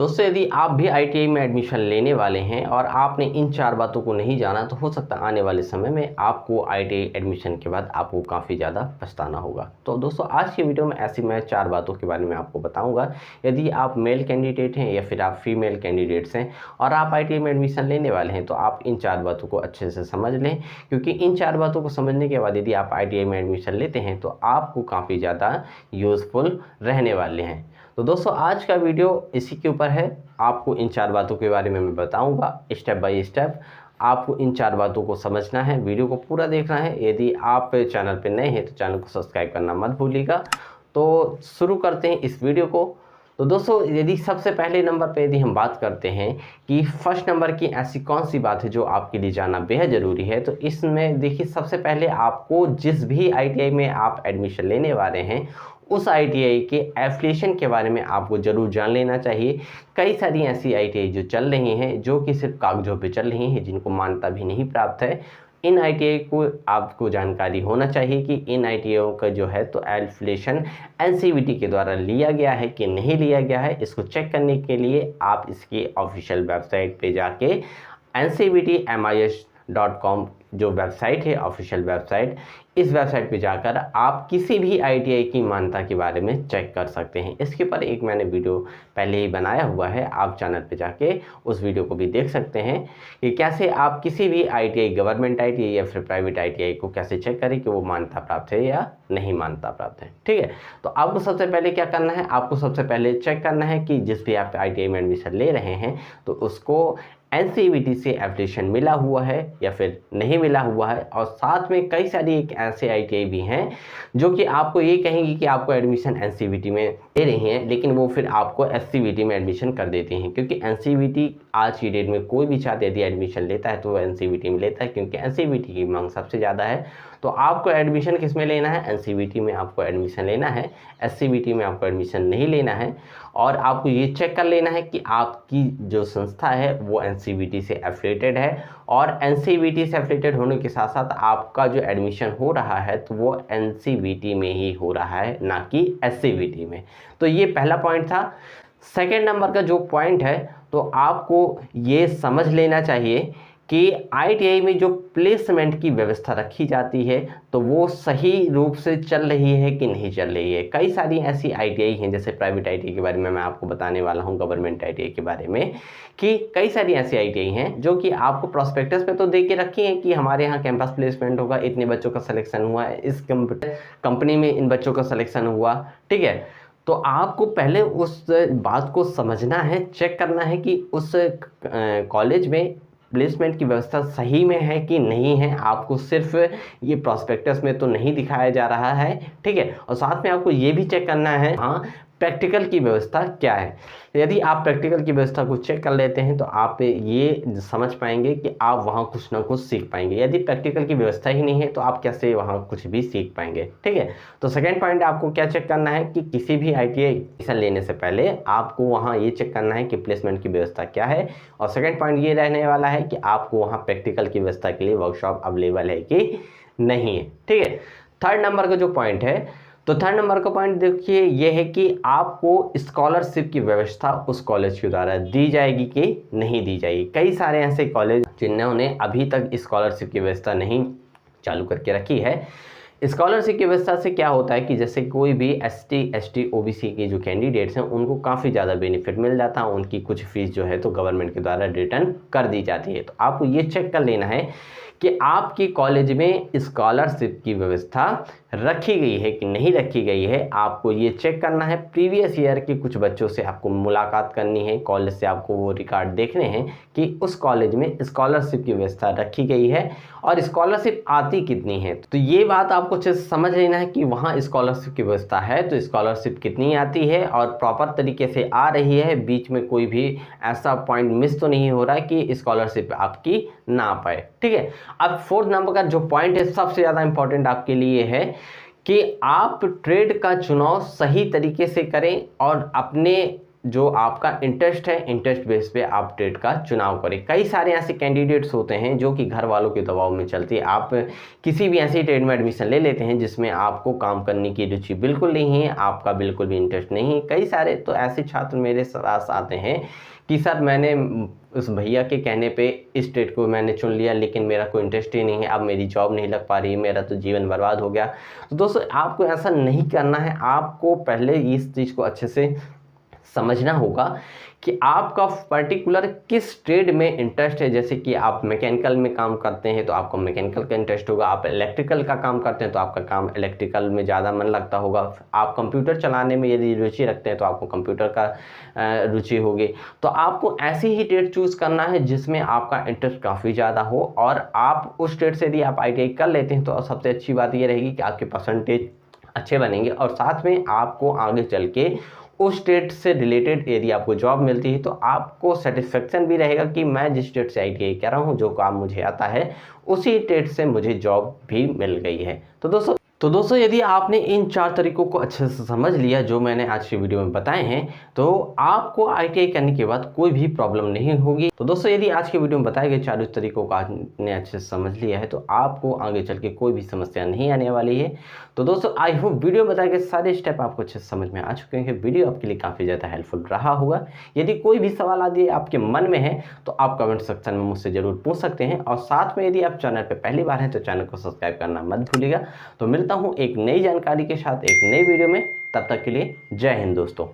दोस्तों यदि आप भी आईटीआई में एडमिशन लेने वाले हैं और आपने इन 4 बातों को नहीं जाना तो हो सकता है आने वाले समय में आपको आईटीआई एडमिशन के बाद आपको काफ़ी ज़्यादा पछताना होगा। तो दोस्तों आज की वीडियो में ऐसी मैं 4 बातों के बारे में आपको बताऊंगा। यदि आप मेल कैंडिडेट हैं या फिर आप फीमेल कैंडिडेट्स हैं और आप आईटीआई में एडमिशन लेने वाले हैं तो आप इन 4 बातों को अच्छे से समझ लें, क्योंकि इन 4 बातों को समझने के बाद यदि आप आईटीआई में एडमिशन लेते हैं तो आपको काफ़ी ज़्यादा यूज़फुल रहने वाले हैं। तो दोस्तों आज का वीडियो इसी के ऊपर है। आपको इन 4 बातों के बारे में मैं बताऊंगा स्टेप बाय स्टेप। आपको इन 4 बातों को समझना है, वीडियो को पूरा देखना है। यदि आप चैनल पर नए हैं तो चैनल को सब्सक्राइब करना मत भूलिएगा। तो शुरू करते हैं इस वीडियो को। तो दोस्तों यदि सबसे पहले नंबर पे यदि हम बात करते हैं कि फर्स्ट नंबर की ऐसी कौन सी बात है जो आपके लिए जानना बेहद ज़रूरी है, तो इसमें देखिए सबसे पहले आपको जिस भी आईटीआई में आप एडमिशन लेने वाले हैं उस आईटीआई के एफिलिएशन के बारे में आपको ज़रूर जान लेना चाहिए। कई सारी ऐसी आईटीआई जो चल रही हैं जो कि सिर्फ कागजों पे चल रही हैं, जिनको मान्यता भी नहीं प्राप्त है। इन आईटीआई को आपको जानकारी होना चाहिए कि इन आईटीआई का जो है तो एफिलिएशन एनसीवीटी के द्वारा लिया गया है कि नहीं लिया गया है। इसको चेक करने के लिए आप इसकी ऑफिशियल वेबसाइट पे जाके ncvtmis.com जो वेबसाइट है ऑफिशियल वेबसाइट, इस वेबसाइट पे जाकर आप किसी भी आईटीआई की मान्यता के बारे में चेक कर सकते हैं। इसके ऊपर एक मैंने वीडियो पहले ही बनाया हुआ है, आप चैनल पे जाके उस वीडियो को भी देख सकते हैं कि कैसे आप किसी भी आईटीआई, गवर्नमेंट आईटीआई या फिर प्राइवेट आईटीआई को कैसे चेक करें कि वो मान्यता प्राप्त है या नहीं मान्यता प्राप्त है। ठीक है, तो आपको सबसे पहले क्या करना है, आपको सबसे पहले चेक करना है कि जिस भी आप आईटीआई में एडमिशन ले रहे हैं तो उसको एनसीवीटी से एफिलिएशन मिला हुआ है या फिर नहीं मिला हुआ है। और साथ में कई सारी एक ऐसे आईटीआई भी हैं जो कि आपको ये कहेंगी कि आपको एडमिशन एनसीवीटी में दे रही हैं, लेकिन वो फिर आपको एससीवीटी में एडमिशन कर देती हैं, क्योंकि एनसीवीटी आज की डेट में कोई भी छात्र यदि एडमिशन लेता है तो वो एनसीवीटी में लेता है, क्योंकि एनसीवीटी की मांग सबसे ज़्यादा है। तो आपको एडमिशन किस में लेना है, एनसीवीटी में आपको एडमिशन लेना है, एससीवीटी में आपको एडमिशन नहीं लेना है। और आपको ये चेक कर लेना है कि आपकी जो संस्था है वो एनसीवीटी से एफिलिएटेड है, और एनसीवीटी से एफिलिएटेड होने के साथ साथ आपका जो एडमिशन हो रहा है तो वो एनसीवीटी में ही हो रहा है, ना कि एससीवीटी में। तो ये पहला पॉइंट था। सेकेंड नंबर का जो पॉइंट है तो आपको ये समझ लेना चाहिए कि आईटीआई में जो प्लेसमेंट की व्यवस्था रखी जाती है तो वो सही रूप से चल रही है कि नहीं चल रही है। कई सारी ऐसी आईटीआई हैं, जैसे प्राइवेट आईटीआई के बारे में मैं आपको बताने वाला हूं, गवर्नमेंट आईटीआई के बारे में, कि कई सारी ऐसी आईटीआई हैं जो कि आपको प्रॉस्पेक्टस पे तो दे के रखी हैं कि हमारे यहाँ कैंपस प्लेसमेंट होगा, इतने बच्चों का सिलेक्शन हुआ है, इस कंपनी में इन बच्चों का सिलेक्शन हुआ। ठीक है, तो आपको पहले उस बात को समझना है, चेक करना है कि उस कॉलेज में प्लेसमेंट की व्यवस्था सही में है कि नहीं है। आपको सिर्फ ये प्रॉस्पेक्टस में तो नहीं दिखाया जा रहा है। ठीक है, और साथ में आपको ये भी चेक करना है हाँ प्रैक्टिकल की व्यवस्था क्या है। यदि आप प्रैक्टिकल की व्यवस्था को चेक कर लेते हैं तो आप ये समझ पाएंगे कि आप वहाँ कुछ ना कुछ सीख पाएंगे। यदि प्रैक्टिकल की व्यवस्था ही नहीं है तो आप कैसे वहाँ कुछ भी सीख पाएंगे। ठीक है, तो सेकेंड पॉइंट आपको क्या चेक करना है कि किसी भी आईटीआई एडमिशन लेने से पहले आपको वहाँ ये चेक करना है कि प्लेसमेंट की व्यवस्था क्या है। और सेकेंड पॉइंट ये रहने वाला है कि आपको वहाँ प्रैक्टिकल की व्यवस्था के लिए वर्कशॉप अवेलेबल है कि नहीं है। ठीक है, थर्ड नंबर का जो पॉइंट है, तो थर्ड नंबर का पॉइंट देखिए ये है कि आपको स्कॉलरशिप की व्यवस्था उस कॉलेज के द्वारा दी जाएगी कि नहीं दी जाएगी। कई सारे ऐसे कॉलेज जिन्होंने अभी तक स्कॉलरशिप की व्यवस्था नहीं चालू करके रखी है। स्कॉलरशिप की व्यवस्था से क्या होता है कि जैसे कोई भी एसटी, एसटी, ओबीसी के जो कैंडिडेट्स हैं उनको काफ़ी ज़्यादा बेनिफिट मिल जाता है, उनकी कुछ फीस जो है तो गवर्नमेंट के द्वारा रिटर्न कर दी जाती है। तो आपको ये चेक कर लेना है कि आपकी कॉलेज में स्कॉलरशिप की व्यवस्था रखी गई है कि नहीं रखी गई है। आपको ये चेक करना है, प्रीवियस ईयर के कुछ बच्चों से आपको मुलाकात करनी है, कॉलेज से आपको वो रिकॉर्ड देखने हैं कि उस कॉलेज में स्कॉलरशिप की व्यवस्था रखी गई है और स्कॉलरशिप आती कितनी है। तो ये बात आपको अच्छे से समझ लेना है कि वहाँ स्कॉलरशिप की व्यवस्था है तो स्कॉलरशिप कितनी आती है और प्रॉपर तरीके से आ रही है, बीच में कोई भी ऐसा पॉइंट मिस तो नहीं हो रहा है कि स्कॉलरशिप आपकी ना आ पाए। ठीक है, अब फोर्थ नंबर का जो पॉइंट है सबसे ज़्यादा इंपॉर्टेंट आपके लिए है कि आप ट्रेड का चुनाव सही तरीके से करें और अपने जो आपका इंटरेस्ट है, इंटरेस्ट बेस पे आप ट्रेड का चुनाव करें। कई सारे ऐसे कैंडिडेट्स होते हैं जो कि घर वालों के दबाव में चलते हैं। आप किसी भी ऐसी ट्रेड में एडमिशन ले लेते हैं जिसमें आपको काम करने की रुचि बिल्कुल नहीं है, आपका बिल्कुल भी इंटरेस्ट नहीं है। कई सारे तो ऐसे छात्र मेरे पास आते हैं कि सर मैंने उस भैया के कहने पे इस ट्रेड को मैंने चुन लिया, लेकिन मेरा कोई इंटरेस्ट ही नहीं है, अब मेरी जॉब नहीं लग पा रही है, मेरा तो जीवन बर्बाद हो गया। तो दोस्तों आपको ऐसा नहीं करना है। आपको पहले इस चीज़ को अच्छे से समझना होगा कि आपका पर्टिकुलर किस ट्रेड में इंटरेस्ट है। जैसे कि आप मैकेनिकल में काम करते हैं तो आपको मैकेनिकल का इंटरेस्ट होगा, आप इलेक्ट्रिकल का काम करते हैं तो आपका काम इलेक्ट्रिकल में ज़्यादा मन लगता होगा, आप कंप्यूटर चलाने में यदि रुचि रखते हैं तो आपको कंप्यूटर का रुचि होगी। तो आपको ऐसी ही ट्रेड चूज़ करना है जिसमें आपका इंटरेस्ट काफ़ी ज़्यादा हो, और आप उस ट्रेड से यदि आप ITI कर लेते हैं तो सबसे अच्छी बात ये रहेगी कि आपके परसेंटेज अच्छे बनेंगे, और साथ में आपको आगे चल के उस स्टेट से रिलेटेड यदि आपको जॉब मिलती है तो आपको सेटिस्फेक्शन भी रहेगा कि मैं जिस स्टेट से ITI कर रहा हूँ, जो काम मुझे आता है उसी स्टेट से मुझे जॉब भी मिल गई है। तो दोस्तों यदि आपने इन 4 तरीकों को अच्छे से समझ लिया जो मैंने आज की वीडियो में बताए हैं, तो आपको ITI करने के बाद कोई भी प्रॉब्लम नहीं होगी। तो दोस्तों यदि आज की वीडियो में बताए गए 4 तरीकों को आपने अच्छे से समझ लिया है तो आपको आगे चल के कोई भी समस्या नहीं आने वाली है। तो दोस्तों आई होप वीडियो में बताए गए सारे स्टेप आपको अच्छे से समझ में आ चुके हैं। वीडियो आपके लिए काफ़ी ज़्यादा हेल्पफुल रहा होगा। यदि कोई भी सवाल आदि आपके मन में है तो आप कमेंट सेक्शन में मुझसे ज़रूर पूछ सकते हैं, और साथ में यदि आप चैनल पर पहली बार हैं तो चैनल को सब्सक्राइब करना मत भूलिएगा। तो मिलता हूँ एक नई जानकारी के साथ एक नई वीडियो में, तब तक के लिए जय हिंद दोस्तों।